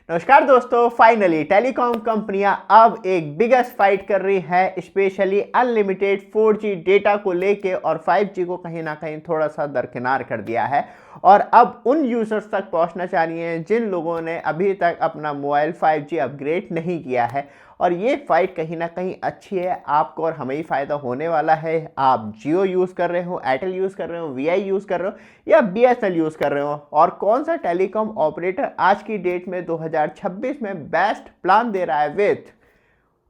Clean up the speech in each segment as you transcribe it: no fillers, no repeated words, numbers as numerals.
नमस्कार दोस्तों, finally telecom कंपनियां अब एक बिगेस्ट फाइट कर रही है, स्पेशली अनलिमिटेड 4G डेटा को लेके और 5G को कहीं ना कहीं थोड़ा सा दरकिनार कर दिया है और अब उन यूजर्स तक पहुंचना चाह रही हैं जिन लोगों ने अभी तक अपना मोबाइल 5G अपग्रेड नहीं किया है। और ये फाइट कहीं ना कहीं अच्छी है, आपको और हमें ही फ़ायदा होने वाला है। आप जियो यूज़ कर रहे हो, एयरटेल यूज़ कर रहे हो, वीआई यूज़ कर रहे हो या बीएसएनएल यूज़ कर रहे हो और कौन सा टेलीकॉम ऑपरेटर आज की डेट में 2026 में बेस्ट प्लान दे रहा है विथ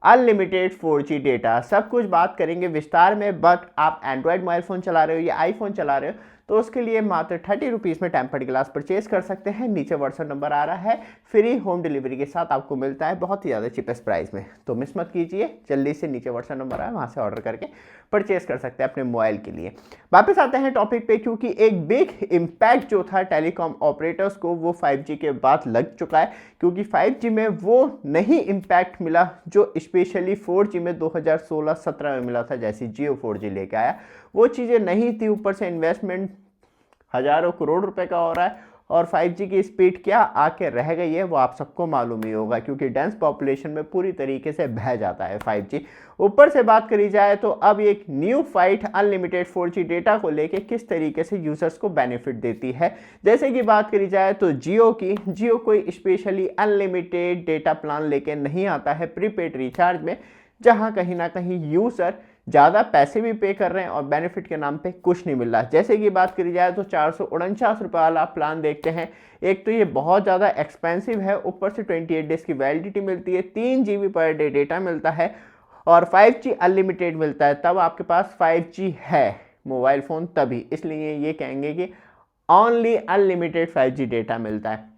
अनलिमिटेड 4G डेटा, सब कुछ बात करेंगे विस्तार में। बट आप एंड्रॉयड मोबाइल फ़ोन चला रहे हो या आईफोन चला रहे हो तो उसके लिए मात्र 30 रुपीज़ में टेम्पर्ड ग्लास परचेज कर सकते हैं। नीचे व्हाट्सएप नंबर आ रहा है, फ्री होम डिलीवरी के साथ आपको मिलता है बहुत ही ज़्यादा चीपेस्ट प्राइस में। तो मिस मत कीजिए, जल्दी से नीचे व्हाट्सएप नंबर आया वहाँ से ऑर्डर करके परचेज कर सकते हैं अपने मोबाइल के लिए। वापस आते हैं टॉपिक पे, क्योंकि एक बिग इम्पैक्ट जो था टेलीकॉम ऑपरेटर्स को वो 5G के बाद लग चुका है, क्योंकि 5G में वो नहीं इम्पैक्ट मिला जो स्पेशली 4G में 2016-17 में मिला था। जैसे जियो 4G लेके आया वो चीज़ें नहीं थी, ऊपर से इन्वेस्टमेंट हजारों करोड़ रुपए का हो रहा है और 5G की स्पीड क्या आके रह गई है वो आप सबको मालूम ही होगा, क्योंकि डेंस पॉपुलेशन में पूरी तरीके से बह जाता है 5G। ऊपर से बात करी जाए तो अब एक new fight unlimited 4G data को लेके किस तरीके से यूजर्स को बेनिफिट देती है। जैसे कि बात करी जाए तो जियो कोई स्पेशली अनलिमिटेड डेटा प्लान लेके नहीं आता है प्रीपेड रिचार्ज में, जहां कहीं ना कहीं यूजर ज़्यादा पैसे भी पे कर रहे हैं और बेनिफिट के नाम पे कुछ नहीं मिल रहा। जैसे कि बात करी जाए तो 449 रुपये वाला आप प्लान देखते हैं, एक तो ये बहुत ज़्यादा एक्सपेंसिव है, ऊपर से 28 डेज़ की वैलिडिटी मिलती है, 3 GB पर डे डेटा मिलता है और 5G अनलिमिटेड मिलता है। तब आपके पास 5G है मोबाइल फ़ोन तभी, इसलिए ये कहेंगे कि ओनली अनलिमिटेड 5G डेटा मिलता है।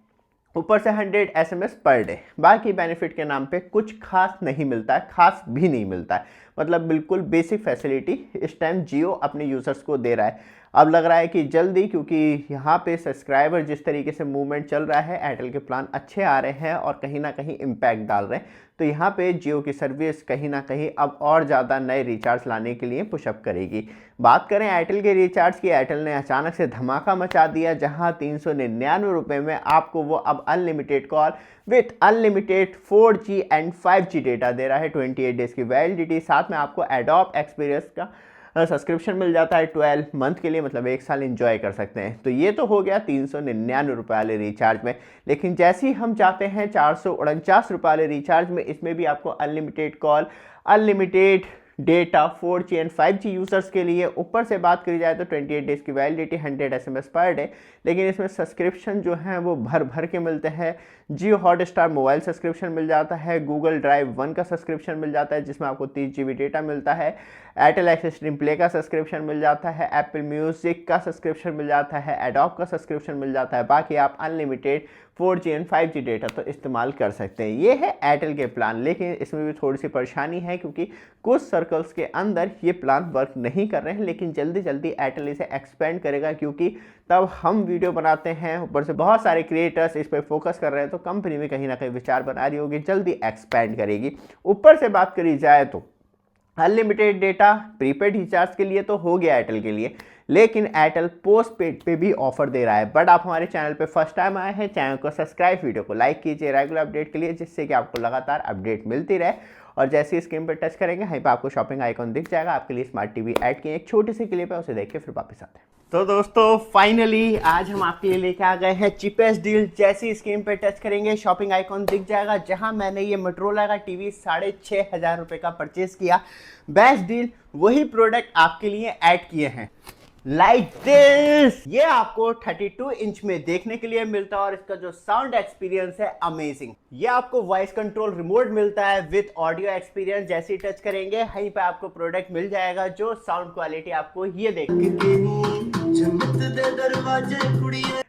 ऊपर से 100 SMS पर डे, बाकी बेनिफिट के नाम पे कुछ खास नहीं मिलता है, खास भी नहीं मिलता है। मतलब बिल्कुल बेसिक फैसिलिटी इस टाइम जियो अपने यूजर्स को दे रहा है। अब लग रहा है कि जल्दी, क्योंकि यहाँ पे सब्सक्राइबर जिस तरीके से मूवमेंट चल रहा है, एयरटेल के प्लान अच्छे आ रहे हैं और कहीं ना कहीं इम्पैक्ट डाल रहे हैं, तो यहाँ पे जियो की सर्विस कहीं ना कहीं अब और ज़्यादा नए रिचार्ज लाने के लिए पुशअप करेगी। बात करें एयरटेल के रिचार्ज की, एयरटेल ने अचानक से धमाका मचा दिया, जहाँ 399 रुपये में आपको वो अब unlimited call with unlimited 4G and 5G data दे रहा है, 28 डेज़ की वैलिडिटी, साथ में आपको एडोब एक्सपीरियंस का सब्सक्रिप्शन मिल जाता है 12 मंथ के लिए, मतलब 1 साल एंजॉय कर सकते हैं। तो ये तो हो गया 399 रुपये वाले रिचार्ज में। लेकिन जैसे ही हम चाहते हैं 449 रुपये वाले रिचार्ज में, इसमें भी आपको unlimited call, unlimited data 4G and 5G users के लिए, ऊपर से बात करी जाए तो 28 डेज़ की वैलिडिटी, 100 SMS पर डे। लेकिन इसमें सब्सक्रिप्शन जो है वो भर भर के मिलते हैं। जियो हॉटस्टार मोबाइल सब्सक्रिप्शन मिल जाता है, गूगल ड्राइव 1 का सब्सक्रिप्शन मिल जाता है जिसमें आपको 30 GB डेटा मिलता है, एयरटेल एक्सिस स्ट्रीम प्ले का सब्सक्रिप्शन मिल जाता है, एप्पल म्यूजिक का सब्सक्रिप्शन मिल जाता है, एडोब का सब्सक्रिप्शन मिल जाता है। बाकी आप unlimited 4G and 5G data तो इस्तेमाल कर सकते हैं। ये है एयरटेल के प्लान, लेकिन इसमें भी थोड़ी सी परेशानी है क्योंकि कुछ सर्कल्स के अंदर ये प्लान वर्क नहीं कर रहे हैं, लेकिन जल्दी जल्दी एयरटेल इसे एक्सपेंड करेगा, क्योंकि तब हम वीडियो बनाते हैं, ऊपर से बहुत सारे क्रिएटर्स इस पर फोकस कर रहे हैं, तो कंपनी में कहीं ना कहीं विचार बना रही होगी, जल्दी एक्सपेंड करेगी। ऊपर से बात करी जाए तो अनलिमिटेड डेटा प्रीपेड रिचार्ज के लिए तो हो गया एयरटेल के लिए, लेकिन एयरटेल पोस्ट पेड पे भी ऑफर दे रहा है। बट आप हमारे चैनल पे फर्स्ट टाइम आए हैं, चैनल को सब्सक्राइब, वीडियो को लाइक कीजिए रेगुलर अपडेट के लिए, जिससे कि आपको लगातार अपडेट मिलती रहे। और जैसे ही स्क्रीन पर टच करेंगे वहीं पर आपको शॉपिंग आइकॉन दिख जाएगा, आपके लिए स्मार्ट टीवी ऐड की एक छोटी सी क्लिप है, उसे देख के फिर वापस आते हैं। तो दोस्तों फाइनली आज हम आपके लिए लेके आ गए हैं चीपेस्ट डील। जैसी स्क्रीन पे टच करेंगे शॉपिंग आइकॉन दिख जाएगा, जहां मैंने ये मोटोरोला का टीवी 6,500 रुपये का परचेज किया। बेस्ट डील वही प्रोडक्ट आपके लिए ऐड किए हैं, लाइक दिस। ये आपको 32 इंच में देखने के लिए मिलता है और इसका जो साउंड एक्सपीरियंस है अमेजिंग। ये आपको वॉइस कंट्रोल रिमोट मिलता है विद ऑडियो एक्सपीरियंस। जैसे ही टच करेंगे वहीं पे आपको प्रोडक्ट मिल जाएगा, जो साउंड क्वालिटी आपको ये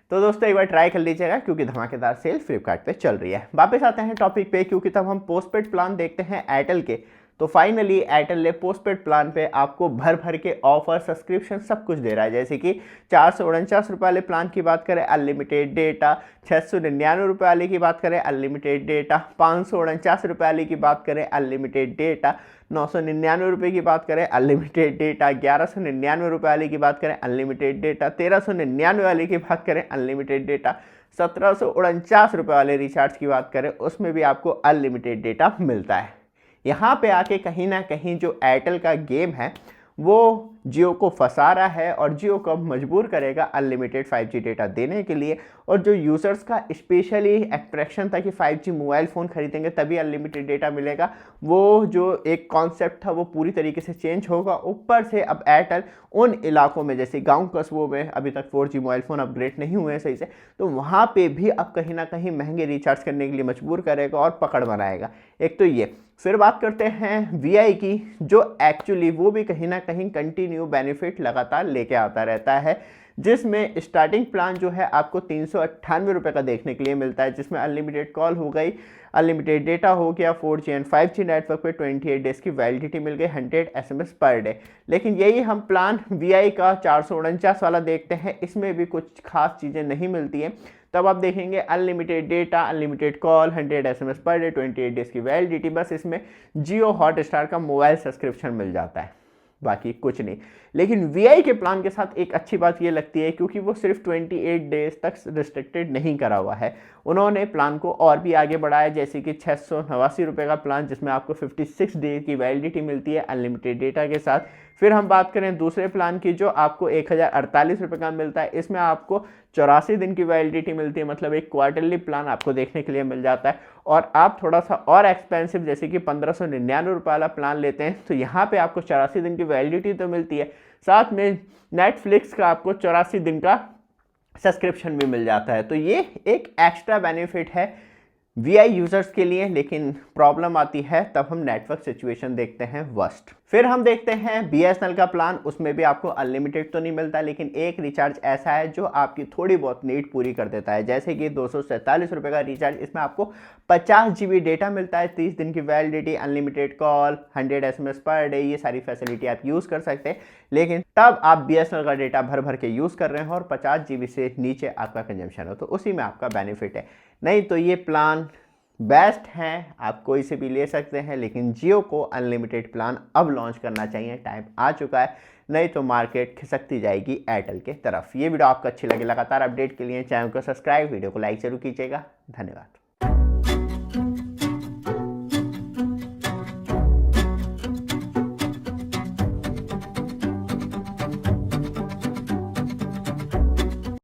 तो दोस्तों एक बार ट्राई कर लीजिएगा, क्योंकि धमाकेदार सेल फ्लिपकार्ट पे चल रही है। वापस आते हैं टॉपिक पे, क्योंकि तब हम पोस्टपेड प्लान देखते हैं एयरटेल के। तो फाइनली एयरटेल ने पोस्टपेड प्लान पे आपको भर भर के ऑफर, सब्सक्रिप्शन सब कुछ दे रहा है। जैसे कि 449 रुपये वाले प्लान की बात करें, अनलिमिटेड डेटा, 699 रुपये वाले की बात करें अनलिमिटेड डेटा, 549 रुपये वाले की बात करें अनलिमिटेड डेटा, 999 रुपये की बात करें अनलिमिटेड डेटा, 1199 रुपये वाले की बात करें अनलिमिटेड डेटा, 1399 वाले की बात करें अनलिमिटेड डेटा, ₹1749 वाले रिचार्ज की बात करें उसमें भी आपको अनलिमिटेड डेटा मिलता है। यहाँ पे आके कहीं ना कहीं जो एयरटेल का गेम है वो जियो को फंसा रहा है और जियो को अब मजबूर करेगा अनलिमिटेड 5G डेटा देने के लिए। और जो यूज़र्स का स्पेशली अट्रैक्शन था कि 5G मोबाइल फ़ोन खरीदेंगे तभी अनलिमिटेड डेटा मिलेगा, वो जो एक कॉन्सेप्ट था वो पूरी तरीके से चेंज होगा। ऊपर से अब एयरटेल उन इलाकों में जैसे गांव कस्बों में अभी तक 4G मोबाइल फ़ोन अपग्रेड नहीं हुए हैं सही से, तो वहाँ पे भी अब कहीं ना कहीं महंगे रिचार्ज करने के लिए मजबूर करेगा और पकड़ बनाएगा। एक तो ये, फिर बात करते हैं VI की, जो एक्चुअली वो भी कहीं ना कहीं कंटिन्यू बेनिफिट लगातार लेके आता रहता है, जिसमें स्टार्टिंग प्लान जो है आपको 398 रुपये का देखने के लिए मिलता है, जिसमें अनलिमिटेड कॉल हो गई, अनलिमिटेड डेटा हो गया, 4G एंड 5G नेटवर्क पे 28 डेज़ की वैलिडिटी मिल गई, 100 SMS पर डे। लेकिन यही हम प्लान VI का 449 वाला देखते हैं, इसमें भी कुछ खास चीज़ें नहीं मिलती हैं। तब आप देखेंगे unlimited data, unlimited call, 100 SMS per day, 28 days की वैलिडिटी, बस इसमें जियो हॉटस्टार का मोबाइल सब्सक्रिप्शन मिल जाता है, बाकी कुछ नहीं। लेकिन VI के प्लान के साथ एक अच्छी बात ये लगती है क्योंकि वो सिर्फ 28 डेज तक रिस्ट्रिक्टेड नहीं करा हुआ है, उन्होंने प्लान को और भी आगे बढ़ाया, जैसे कि 689 रुपये का प्लान जिसमें आपको 56 डेज की वैलिडिटी मिलती है अनलिमिटेड डेटा के साथ। फिर हम बात करें दूसरे प्लान की जो आपको 1048 रुपये का मिलता है, इसमें आपको 84 दिन की वैलिडिटी मिलती है, मतलब एक क्वार्टरली प्लान आपको देखने के लिए मिल जाता है। और आप थोड़ा सा और एक्सपेंसिव जैसे कि 1599 रुपये वाला प्लान लेते हैं तो यहाँ पे आपको 84 दिन की वैलिडिटी तो मिलती है, साथ में नेटफ्लिक्स का आपको 84 दिन का सब्सक्रिप्शन भी मिल जाता है। तो ये एक एक्स्ट्रा बेनिफिट है VI यूज़र्स के लिए। लेकिन प्रॉब्लम आती है तब हम नेटवर्क सिचुएशन देखते हैं वर्स्ट। फिर हम देखते हैं BSNL का प्लान, उसमें भी आपको अनलिमिटेड तो नहीं मिलता, लेकिन एक रिचार्ज ऐसा है जो आपकी थोड़ी बहुत नीड पूरी कर देता है, जैसे कि 247 रुपये का रिचार्ज, इसमें आपको 50 GB डेटा मिलता है, 30 दिन की validity, unlimited call, 100 SMS per day, ये सारी फैसिलिटी आप यूज़ कर सकते हैं। लेकिन तब आप BSNL का डेटा भर भर के यूज़ कर रहे हो और 50 GB से नीचे आपका कंजम्पशन हो, तो उसी में आपका बेनिफिट है। नहीं तो ये प्लान बेस्ट हैं, आप कोई से भी ले सकते हैं, लेकिन जियो को अनलिमिटेड प्लान अब लॉन्च करना चाहिए, टाइम आ चुका है, नहीं तो मार्केट खिसकती जाएगी एयरटेल के तरफ। ये वीडियो आपको अच्छी लगे, लगातार अपडेट के लिए चैनल को सब्सक्राइब, वीडियो को लाइक जरूर कीजिएगा। धन्यवाद।